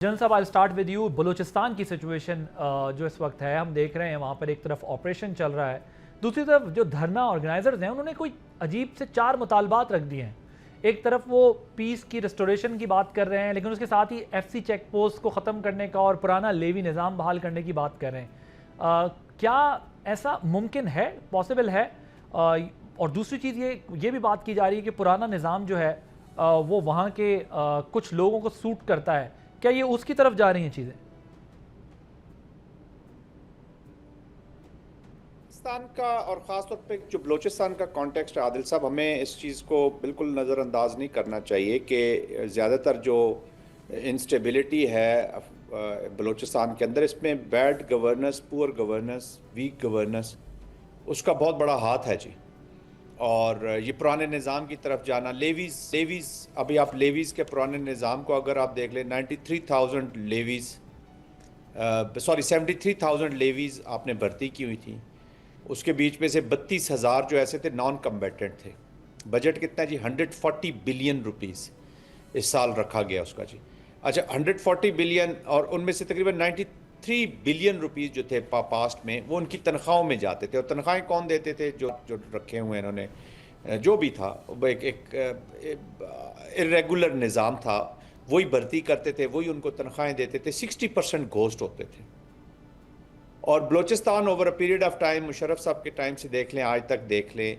جن صاحب I start with you. Balochistan کی سچویشن جو اس وقت ہے، ہم دیکھ رہے ہیں وہاں پر ایک طرف آپریشن چل رہا ہے، دوسری طرف جو دھرنا آرگنائزرز ہیں انہوں نے کوئی عجیب سے 4 مطالبات رکھ دیے ہیں. ایک طرف وہ پیس کی ریسٹوریشن کی بات کر رہے ہیں، لیکن اس کے ساتھ ہی ایف سی چیک پوسٹ کو ختم کرنے کا اور پرانا لیوی نظام بحال کرنے کی بات کر رہے ہیں. کیا ایسا ممکن ہے، پاسبل ہے؟ اور دوسری چیز یہ بھی بات کی جا رہی ہے کہ پرانا نظام جو ہے وہ وہاں کے کچھ لوگوں کو سوٹ کرتا ہے. کیا یہ اس کی طرف جا رہی ہیں چیزیں؟ پاکستان کا اور خاص طور پہ جو بلوچستان کا کانٹیکسٹ ہے عادل صاحب، ہمیں اس چیز کو بالکل نظر انداز نہیں کرنا چاہیے کہ زیادہ تر جو انسٹیبلٹی ہے بلوچستان کے اندر، اس میں بیڈ گورننس، پور گورننس، ویک گورننس، اس کا بہت بڑا ہاتھ ہے جی. اور یہ پرانے نظام کی طرف جانا، لیویز ابھی آپ لیویز کے پرانے نظام کو اگر آپ دیکھ لیں، 93,000 لیویز 73,000 لیویز آپ نے بھرتی کی ہوئی تھی. اس کے بیچ میں سے 32,000 جو ایسے تھے نان کمبیٹنٹ تھے. بجٹ کتنا جی؟ 140 بلین روپیز اس سال رکھا گیا اس کا جی. اچھا 140 بلین، اور ان میں سے تقریباً 93 بلین روپیز جو تھے پاسٹ میں وہ ان کی تنخواہوں میں جاتے تھے. اور تنخواہیں کون دیتے تھے؟ جو رکھے ہوئے انہوں نے جو بھی تھا، ایک ارریگولر نظام تھا، وہی بھرتی کرتے تھے، وہی ان کو تنخواہیں دیتے تھے. 60% گھوسٹ ہوتے تھے. اور Balochistan over a period of time, Musharraf صاحب کے ٹائم سے دیکھ لیں آج تک دیکھ لیں،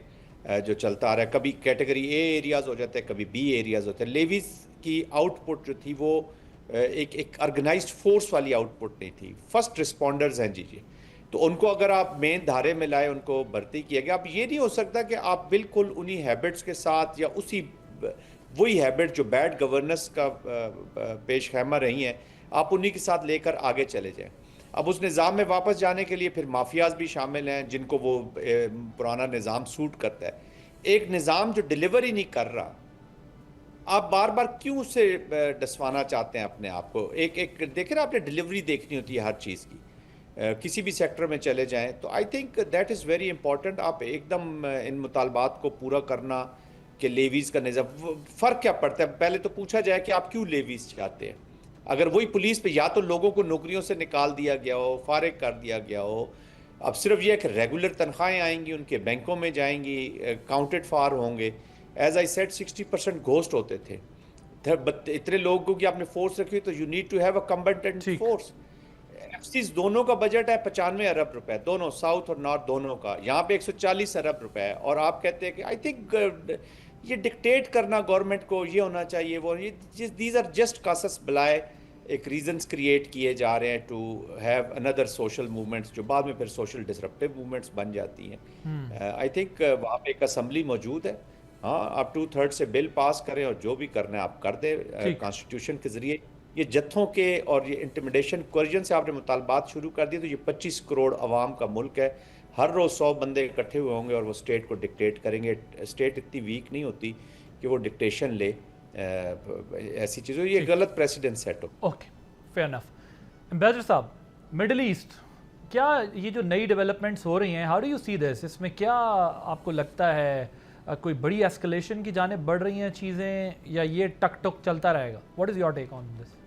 جو چلتا آ رہا ہے، کبھی کیٹیگری اے ایریاز ہو جاتے ہیں، کبھی بی ایریاز ہوتے ہیں. لیویز کی آؤٹ پٹ جو تھی وہ ایک آرگنائزڈ فورس والی آؤٹ پٹ نہیں تھی. فرسٹ رسپونڈرز ہیں جی. تو ان کو اگر آپ مین دھارے میں لائے، ان کو بھرتی کیا گیا. اب یہ نہیں ہو سکتا کہ آپ بالکل انہی ہیبٹس کے ساتھ یا وہی ہیبٹ جو بیڈ گورننس کا پیش خیمہ رہی ہیں، آپ انہی کے ساتھ لے کر آگے چلے جائیں. اب اس نظام میں واپس جانے کے لیے پھر مافیاز بھی شامل ہیں جن کو وہ پرانا نظام سوٹ کرتا ہے. ایک نظام جو ڈیلیور ہی نہیں کر رہا، آپ بار بار کیوں اس سے ڈسوانا چاہتے ہیں اپنے آپ کو؟ ایک دیکھیں نا، آپ نے ڈیلیوری دیکھنی ہوتی ہے ہر چیز کی. کسی بھی سیکٹر میں چلے جائیں تو I think that is very important. آپ ایک دم ان مطالبات کو پورا کرنا کہ لیویز کا نظام، فرق کیا پڑتا ہے؟ پہلے تو پوچھا جائے کہ آپ کیوں لیویز چاہتے ہیں. اگر وہی پولیس پہ یا تو لوگوں کو نوکریوں سے نکال دیا گیا ہو، فارغ کر دیا گیا ہو، اب صرف یہ کہ ریگولر تنخواہیں آئیں گی، ان کے بینکوں میں جائیں گی، کاؤنٹڈ فار ہوں گے. ایز آئی سیڈ 60% گھوسٹ ہوتے تھے. اتنے لوگوں کی آپ نے فورس رکھی تو you need to have a combatant force. F Cs دونوں کا بجٹ ہے 95 ارب روپے، دونوں ساؤتھ اور نارتھ دونوں کا. یہاں پہ 140 ارب روپے ہے. اور آپ کہتے ہیں کہ آئی تھنک یہ ڈکٹیٹ کرنا گورنمنٹ کو، یہ ہونا چاہیے وہ، دیز آر جسٹ کاسس بلائے ایک ریزنز کریٹ کیے جا رہے ہیں ٹو ہیو اندر سوشل موومنٹس، جو بعد میں پھر سوشل ڈسرپٹیو موومنٹس بن جاتی ہیں. آئی تھنک وہاں پہ ایک اسمبلی موجود ہے. ہاں، آپ 2/3 سے بل پاس کریں اور جو بھی کرنا ہے آپ کر دیں کانسٹیٹیوشن کے ذریعے. یہ جتھوں کے اور یہ انٹیمیڈیشن کوئرجن سے آپ نے مطالبات شروع کر دی تو یہ 25 کروڑ عوام کا ملک ہے. ہر روز 100 بندے اکٹھے ہوئے ہوں گے اور وہ اسٹیٹ کو ڈکٹیٹ کریں گے. اسٹیٹ اتنی ویک نہیں ہوتی کہ وہ ڈکٹیشن لے ایسی چیزوں. یہ غلط پریسیڈنٹ سیٹ ہو. Okay, fair enough. امبیسڈر صاحب، مڈل ایسٹ کیا یہ جو نئی ڈیولپمنٹس ہو رہی ہیں، how do you see this? اس میں کیا آپ کو لگتا ہے کوئی بڑی ایسکلیشن کی جانب بڑھ رہی ہیں چیزیں، یا یہ ٹک ٹک چلتا رہے گا؟ واٹ از یور ٹیک آن دس؟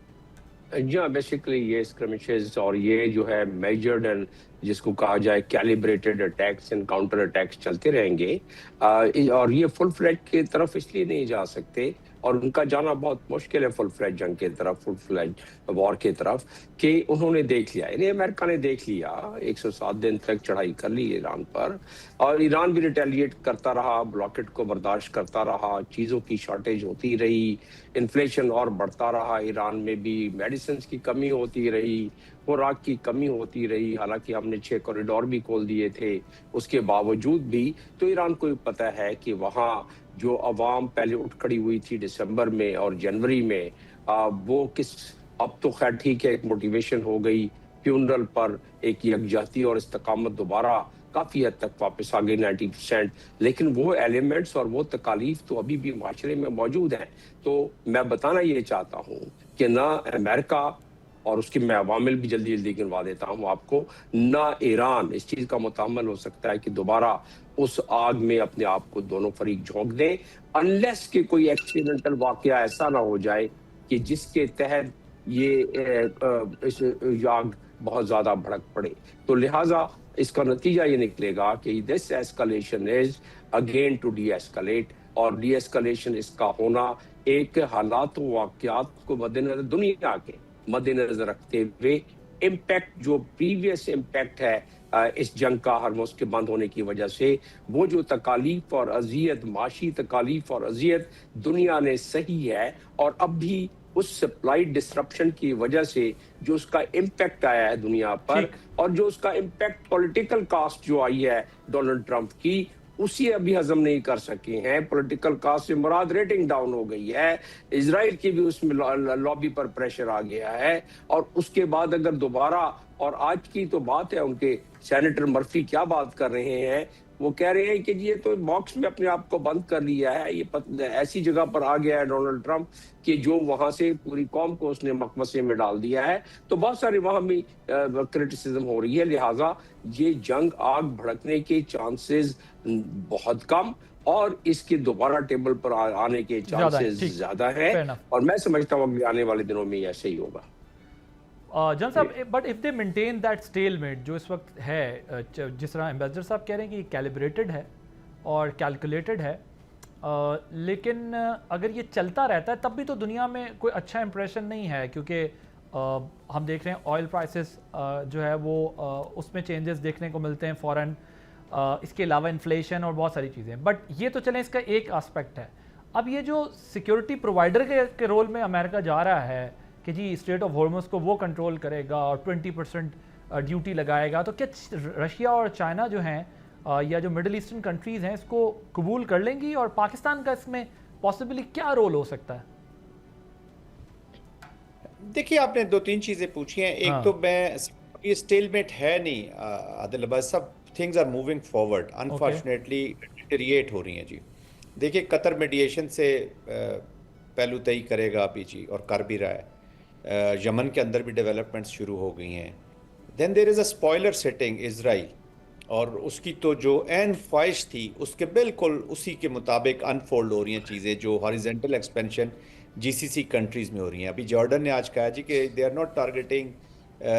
جہاں بیسیکلی یہ اسکرمشز اور یہ جو ہے میجرڈ اینڈ جس کو کہا جائے کیلیبریٹڈ اٹیکس اینڈ کاؤنٹر اٹیکس چلتے رہیں گے. اور یہ فل فلیج کی طرف اس لیے نہیں جا سکتے، اور ان کا جانا بہت مشکل ہے فل فلیج جنگ کی طرف، فل فلیج وار کی طرف، کہ انہوں نے دیکھ لیا، یعنی امریکہ نے دیکھ لیا 107 دن تک چڑھائی کر لی ایران پر، اور ایران بھی ریٹیلیٹ کرتا رہا، بلاکٹ کو برداشت کرتا رہا، چیزوں کی شارٹیج ہوتی رہی، انفلیشن اور بڑھتا رہا، ایران میں بھی میڈیسنز کی کمی ہوتی رہی، خوراک کی کمی ہوتی رہی. حالانکہ ہم نے 6 کوریڈور بھی کھول دیے تھے، اس کے باوجود بھی تو ایران کو پتہ ہے کہ وہاں جو عوام پہلے اٹھ کھڑی ہوئی تھی دسمبر میں اور جنوری میں، وہ اب تو خیر ٹھیک ہے، ایک موٹیویشن ہو گئی فیونرل پر، ایک یکجہتی اور استقامت دوبارہ کافی حد تک واپس آ گئی 90%. لیکن وہ ایلیمنٹس اور وہ تکالیف تو ابھی بھی معاشرے میں موجود ہیں. تو میں بتانا یہ چاہتا ہوں کہ نہ امریکہ، اور اس کے میں عوامل بھی جلدی جلدی گنوا دیتا ہوں آپ کو، نہ ایران اس چیز کا متحمل ہو سکتا ہے کہ دوبارہ اس آگ میں اپنے آپ کو دونوں فریق جھونک دیں، انلیس کہ کوئی ایکسیڈنٹل واقعہ ایسا نہ ہو جائے کہ جس کے تحت یہ اس جنگ بہت زیادہ بھڑک پڑے. تو لہٰذا اس کا نتیجہ یہ نکلے گا کہ this escalation is again to de-escalate, اور ڈی ایسکلیشن اس کا ہونا ایک حالات و واقعات کو مد نظر, دنیا کے مد نظر رکھتے ہوئے امپیکٹ جو پریویس امپیکٹ ہے اس جنگ کا ہرمز کے بند ہونے کی وجہ سے, وہ جو تکالیف اور اذیت, معاشی تکالیف اور اذیت دنیا نے سہی ہے, اور اب بھی اس سپلائی ڈسرپشن کی وجہ سے جو اس کا امپیکٹ آیا ہے دنیا پر, اور جو اس کا امپیکٹ پولیٹیکل کاسٹ جو آئی ہے ڈونلڈ ٹرمپ کی, اسی ابھی ہضم نہیں کر سکے ہیں. پولیٹیکل کاسٹ سے مراد ریٹنگ ڈاؤن ہو گئی ہے, اسرائیل کی بھی اس میں لابی پر پریشر آ گیا ہے, اور اس کے بعد اگر دوبارہ, اور آج کی تو بات ہے ان کے سینیٹر مرفی کیا بات کر رہے ہیں, وہ کہہ رہے ہیں کہ یہ تو باکس میں اپنے آپ کو بند کر لیا ہے, یہ ایسی جگہ پر آ گیا ہے ڈونلڈ ٹرمپ کہ جو وہاں سے پوری قوم کو اس نے مقبضے میں ڈال دیا ہے. تو بہت سارے وہاں بھی کرٹیسزم ہو رہی ہے. لہٰذا یہ جنگ آگ بھڑکنے کے چانسز بہت کم, اور اس کے دوبارہ ٹیبل پر آنے کے چانسز زیادہ ہیں, اور میں سمجھتا ہوں کہ آنے والے دنوں میں ایسے ہی ہوگا. جن صاحب, but if they maintain that stalemate جو اس وقت ہے, جس طرح ایمبیسڈر صاحب کہہ رہے ہیں کہ یہ کیلیبریٹڈ ہے اور کیلکولیٹڈ ہے, لیکن اگر یہ چلتا رہتا ہے تب بھی تو دنیا میں کوئی اچھا امپریشن نہیں ہے, کیونکہ ہم دیکھ رہے ہیں آئل پرائسز جو ہے وہ اس میں چینجز دیکھنے کو ملتے ہیں فوراً, اس کے علاوہ انفلیشن اور بہت ساری چیزیں. بٹ یہ تو چلیں اس کا ایک آسپیکٹ ہے. اب یہ جو سیکیورٹی پرووائڈر کے رول میں امریکہ جا رہا ہے کہ جی اسٹریٹ آف ہارمز کو وہ کنٹرول کرے گا اور 20% ڈیوٹی لگائے گا, تو کیا رشیا اور چائنا جو ہیں یا جو مڈل ایسٹرن کنٹریز ہیں اس کو قبول کر لیں گی, اور پاکستان کا اس میں پاسبلی کیا رول ہو سکتا ہے؟ دیکھیے, آپ نے 2-3 چیزیں پوچھی ہیں. ایک تو میں یہ سٹیل میٹ ہے نہیں عادل عباس صاحب, things are moving forward, unfortunately deteriorate ہو رہی ہیں جی. دیکھیے, قطر میڈیشن سے پہلو طئی کرے گا ابھی جی, اور کر بھی رہا ہے. یمن کے اندر بھی ڈیولپمنٹس شروع ہو گئی ہیں. دین دیر از اے اسپوائلر سٹنگ اسرائیل, اور اس کی تو جو عین خواہش تھی اس کے بالکل اسی کے مطابق انفولڈ ہو رہی ہیں چیزیں, جو ہاریزنٹل ایکسپینشن جی سی سی کنٹریز میں ہو رہی ہیں. ابھی جارڈن نے آج کہا جی کہ they are not targeting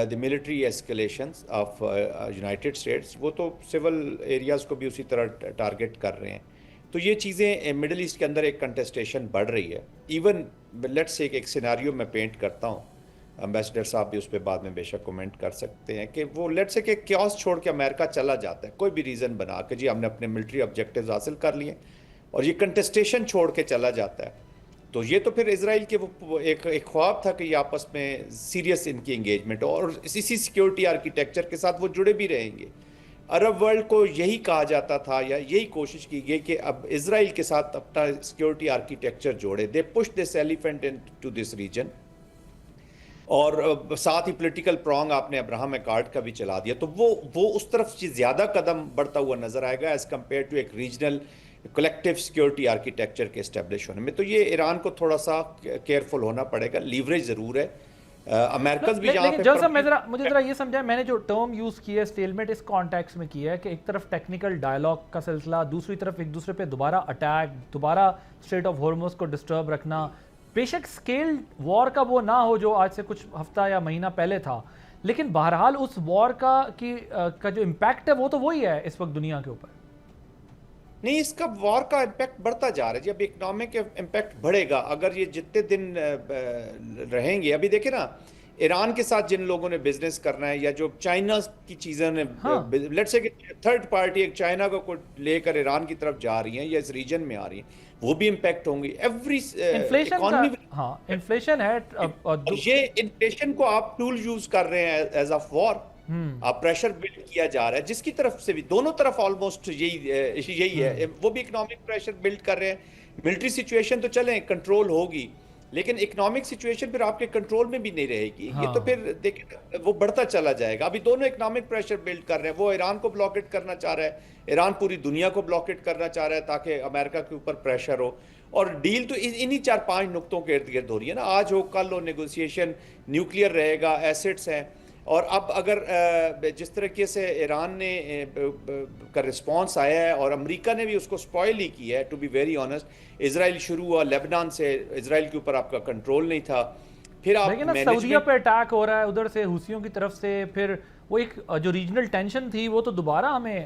the military escalations of United States, وہ تو سول ایریاز کو بھی اسی طرح ٹارگیٹ کر رہے ہیں. تو یہ چیزیں مڈل ایسٹ کے اندر ایک کنٹسٹیشن بڑھ رہی ہے. ایون لیٹس سے ایک سیناریو میں پینٹ کرتا ہوں, امبیسڈر صاحب بھی اس پہ بعد میں بے شک کومنٹ کر سکتے ہیں, کہ وہ لیٹ سے کہ کیوس چھوڑ کے امریکہ چلا جاتا ہے, کوئی بھی ریزن بنا کے جی ہم نے اپنے ملٹری آبجیکٹیوز حاصل کر لیے, اور یہ کنٹسٹیشن چھوڑ کے چلا جاتا ہے. تو یہ تو پھر اسرائیل کے وہ ایک خواب تھا کہ یہ آپس میں سیریس ان کی انگیجمنٹ ہو, اور اسی سیکیورٹی آرکیٹیکچر کے ساتھ وہ جڑے بھی رہیں گے. عرب ورلڈ کو یہی کہا جاتا تھا, یا یہی کوشش کی گئی کہ اب اسرائیل کے ساتھ اپنا سیکیورٹی آرکیٹیکچر جوڑے. They push this elephant into this region, اور ساتھ ہی پولیٹیکل پرانگ آپ نے ابراہم ایکارڈ کا بھی چلا دیا. تو وہ اس طرف زیادہ قدم بڑھتا ہوا نظر آئے گا ایز کمپیئر ٹو ایک ریجنل کلیکٹیو سیکیورٹی آرکیٹیکچر کے اسٹیبلش ہونے میں. تو یہ ایران کو تھوڑا سا کیئرفل ہونا پڑے گا. لیوریج ضرور ہے, امریکز بھی یہاں پہ. مجھے ذرا یہ سمجھائیں, میں نے جو ٹرم یوز کی ہے اسٹیل میٹ, اس کانٹیکس میں کیا ہے کہ ایک طرف ٹیکنیکل ڈائلاگ کا سلسلہ, دوسری طرف ایک دوسرے پہ دوبارہ اٹیک, دوبارہ اسٹریٹ آف ہارمز کو ڈسٹرب رکھنا. بے شک اسکیل وار کا وہ نہ ہو جو آج سے کچھ ہفتہ یا مہینہ پہلے تھا, لیکن بہرحال اس وار کا جو امپیکٹ ہے وہ تو وہی ہے اس وقت دنیا کے اوپر. نہیں, اس کا وار کا امپیکٹ بڑھتا جا رہا ہے. جب اکنامک امپیکٹ بڑھے گا, اگر یہ جتنے دن رہیں گے, ابھی دیکھیں نا ایران کے ساتھ جن لوگوں نے بزنس کرنا ہے, یا جو چائنا کی چیزیں نے لیٹ سے کہ تھرڈ پارٹی ایک چائنا کو لے کر ایران کی طرف جا رہی ہیں یا اس ریجن میں آ رہی ہیں, وہ بھی امپیکٹ ہوں گی. ایوری اکانومی انفلیشن ہے, یہ انفلیشن کو آپ ٹول یوز کر رہے ہیں ایز آف وار, آپ پریشر بلڈ کیا جا رہا ہے, جس کی طرف سے بھی دونوں طرف آلموسٹ یہی ہے. وہ بھی اکنامک پریشر بلڈ کر رہے ہیں. ملٹری سچویشن تو چلیں کنٹرول ہوگی, لیکن اکنامک سچویشن پھر آپ کے کنٹرول میں بھی نہیں رہے گی. یہ تو پھر دیکھیں وہ بڑھتا چلا جائے گا. ابھی دونوں اکنامک پریشر بلڈ کر رہے ہیں. وہ ایران کو بلاکٹ کرنا چاہ رہا ہے, ایران پوری دنیا کو بلاکٹ کرنا چاہ رہا ہے تاکہ امریکہ کے اوپر پریشر ہو. اور ڈیل تو انہی 4-5 نقطوں کے ارد گرد ہو رہی ہے نا, آج ہو کل ہو نیگوسیشن, نیوکلیئر رہے گا, ایسٹس ہیں. اور اب اگر جس طریقے سے ایران نے کا رسپانس آیا ہے, اور امریکہ نے بھی اس کو سپوائل ہی کیا ہے, ٹو بی ویری آنیسٹ. اسرائیل شروع ہوا لیبنان سے, اسرائیل کے اوپر آپ کا کنٹرول نہیں تھا, پھر آپ لیکن سعودیہ پہ اٹیک ہو رہا ہے ادھر سے حوثیوں کی طرف سے, پھر وہ ایک جو ریجنل ٹینشن تھی وہ تو دوبارہ ہمیں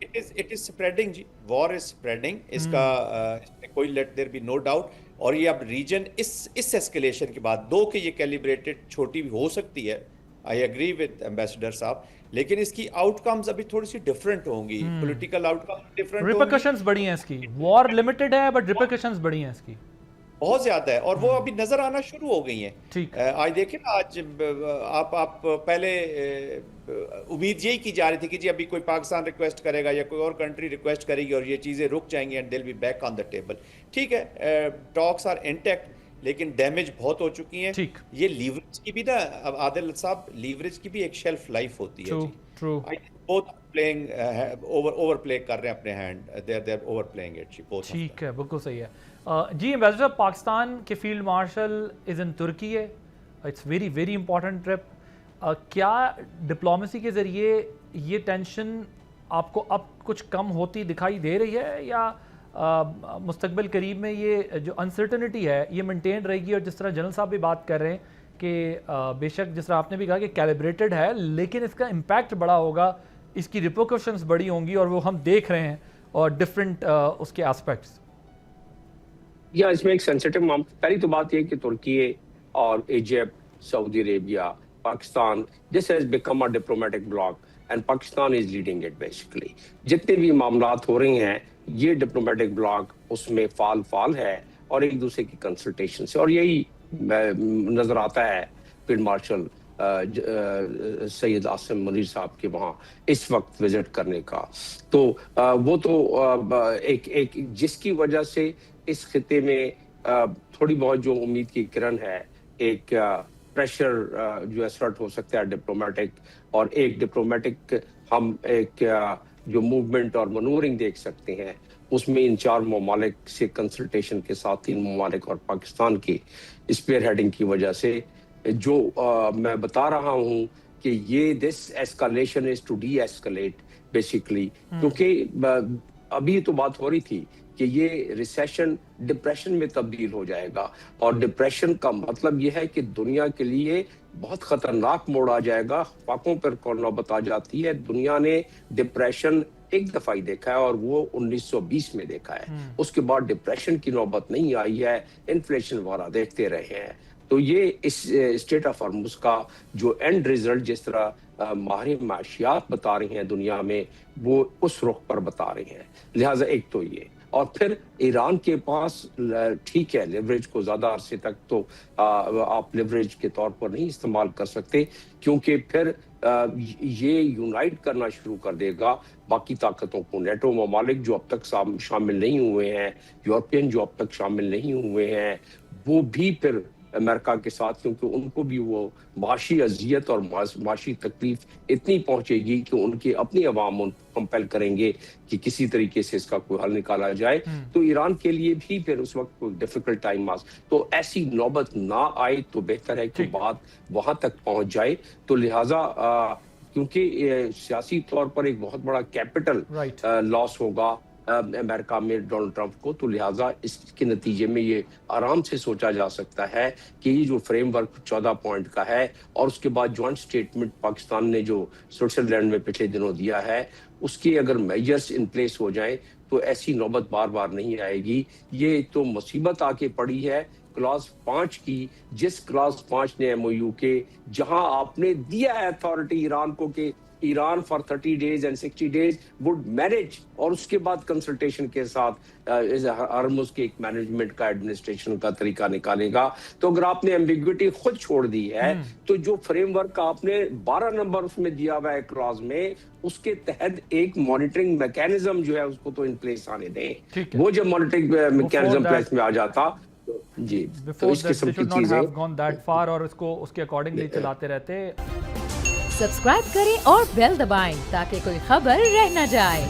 it is spreading G, war is spreading, اس کا کوئی let there be no doubt. اور یہ اب ریجن اس ایسکیلیشن کے بعد دو کہ یہ کیلیبریٹڈ چھوٹی بھی ہو سکتی ہے, I agree with ایمبیسڈر صاحب, لیکن اس کی آؤٹ کمز ابھی تھوڑی سی ڈفرینٹ ہوں گی, پولیٹیکل آؤٹ کم ڈفرینٹ ہوں گی. ریپرکشنز بڑی ہیں اس کی, وار لمیٹڈ ہے بٹ ریپرکشنز بڑی ہیں اس کی بہت زیادہ ہے, اور وہ ابھی نظر آنا شروع ہو گئی ہیں. ٹھیک آج دیکھیں نا, آج آپ پہلے امید یہی کی جا رہی تھی کہ جی ابھی کوئی پاکستان ریکویسٹ کرے گا یا کوئی اور کنٹری ریکویسٹ کرے گی اور یہ چیزیں رک جائیں گی, and they will be back on the table. ٹھیک ہے, ٹاکس آر انٹیکٹ, لیکن ڈیمیج بہت ہو چکی ہیں. یہ لیوریج کی بھی نا, اب عادل صاحب, لیوریج کی بھی ایک شیلف لائف ہوتی ہے جی. بہت پلینگ اوور پلے کر رہے ہیں اپنے hand, they are overplaying it جی. ٹھیک ہے, بالکل صحیح ہے. جی ایمبیسڈر صاحب, پاکستان کے field marshal is in Turkey ہے, it's very very important trip. کیا ڈپلومیسی کے ذریعے یہ ٹینشن آپ کو اب کچھ کم ہوتی دکھائی دے رہی ہے, یا مستقبل قریب میں یہ جو انسرٹنٹی ہے یہ مینٹین رہے گی؟ اور جس طرح جنرل صاحب بھی بات کر رہے ہیں کہ بے شک جس طرح آپ نے بھی کہا کہ کیلیبریٹڈ ہے, لیکن اس کا امپیکٹ بڑا ہوگا, اس کی ریپرکشنز بڑی ہوں گی, اور وہ ہم دیکھ رہے ہیں, اور ڈفرینٹ اس کے ایسپیکٹس. یا اس میں ایک سینسٹیو پہلی تو بات یہ کہ ترکی اور Egypt, Saudi Arabia, Pakistan, this has become a diplomatic block and Pakistan is leading it basically. جتنے بھی معاملات ہو رہے ہیں یہ ڈپلومیٹک بلاک اس میں فعال ہے, اور ایک دوسرے کی کنسلٹیشن سے, اور یہی نظر آتا ہے فیلڈ مارشل سید عاصم منیر صاحب کے وہاں اس وقت وزٹ کرنے کا. تو وہ تو ایک جس کی وجہ سے اس خطے میں تھوڑی بہت جو امید کی کرن ہے, ایک پریشر جو اسرٹ ہو سکتا ہے ڈپلومیٹک, اور ایک ڈپلومیٹک ہم ایک جو موومنٹ اور منورنگ دیکھ سکتے ہیں, اس میں ان چار ممالک سے کنسلٹیشن کے ساتھ 3 ممالک اور پاکستان کی اسپیئر ہیڈنگ کی وجہ سے جو میں بتا رہا ہوں کہ یہ this escalation is to de-escalate basically, کیونکہ ابھی تو بات ہو رہی تھی کہ یہ ریسیشن ڈپریشن میں تبدیل ہو جائے گا, اور ڈپریشن کا مطلب یہ ہے کہ دنیا کے لیے بہت خطرناک موڑ آ جائے گا. فاقوں پر نوبت آ جاتی ہے. دنیا نے ڈپریشن ایک دفعہ ہی دیکھا ہے, اور وہ 1920 میں دیکھا ہے. اس کے بعد ڈپریشن کی نوبت نہیں آئی ہے, انفلیشن وغیرہ دیکھتے رہے ہیں. تو یہ اس اسٹیٹ آف ہارمز کا جو اینڈ ریزلٹ جس طرح ماہر معاشیات بتا رہے ہیں دنیا میں, وہ اس رخ پر بتا رہے ہیں. لہٰذا ایک تو یہ, اور پھر ایران کے پاس ٹھیک ہے لیوریج کو زیادہ عرصے تک تو آپ لیوریج کے طور پر نہیں استعمال کر سکتے, کیونکہ پھر یہ یونائٹ کرنا شروع کر دے گا باقی طاقتوں کو. نیٹو ممالک جو اب تک شامل نہیں ہوئے ہیں, یورپین جو اب تک شامل نہیں ہوئے ہیں, وہ بھی پھر امریکہ کے ساتھ, کیونکہ ان کو بھی وہ معاشی اذیت اور معاشی تکلیف اتنی پہنچے گی کہ ان کے اپنی عوام ان کمپیل کریں گے کہ کسی طریقے سے اس کا کوئی حل نکالا جائے. تو ایران کے لیے بھی پھر اس وقت کوئی ڈیفیکلٹ ٹائم تو ایسی نوبت نہ آئے تو بہتر ہے کہ بات وہاں تک پہنچ جائے. تو لہٰذا کیونکہ سیاسی طور پر ایک بہت بڑا کیپٹل لاس ہوگا امریکہ میں ڈونلڈ ٹرمپ کو, تو لہٰذا اس کے نتیجے میں یہ آرام سے سوچا جا سکتا ہے کہ یہ جو فریم ورک 14 پوائنٹ کا ہے, اور اس کے بعد جوائنٹ سٹیٹمنٹ پاکستان نے جو سوئٹزرلینڈ میں پچھلے دنوں دیا ہے, اس کے اگر میجرز ان پلیس ہو جائیں تو ایسی نوبت بار بار نہیں آئے گی. یہ تو مصیبت آ کے پڑی ہے کلاس 5 کی, جس کلاس 5 نے ایم او یو کے, جہاں آپ نے دیا ہے اتھارٹی ایران کو کہ Iran for 30 days and 60 days would manage, اور اس کے بعد کنسلٹیشن کے ساتھ ہرمز کے ایک مینجمنٹ کا ایڈمنسٹریشن کا طریقہ نکالے گا. تو اگر آپ نے ایمبیگوٹی خود چھوڑ دی ہے, تو جو فریم ورک آپ نے 12 نمبر اس میں دیا ہوا ہے کلاز میں, اس کے تحت ایک مانیٹرنگ میکینزم جو ہے اس کو تو ان پلیس آنے دیں. وہ جب مانیٹرنگ میکینزم پلیس میں آ جاتا جی, تو اس قسم کی چیزیں اور اس کو اس کے اکارڈنگلی چلاتے رہتے. سبسکرائب کریں اور بیل دبائیں تاکہ کوئی خبر رہ نہ جائے.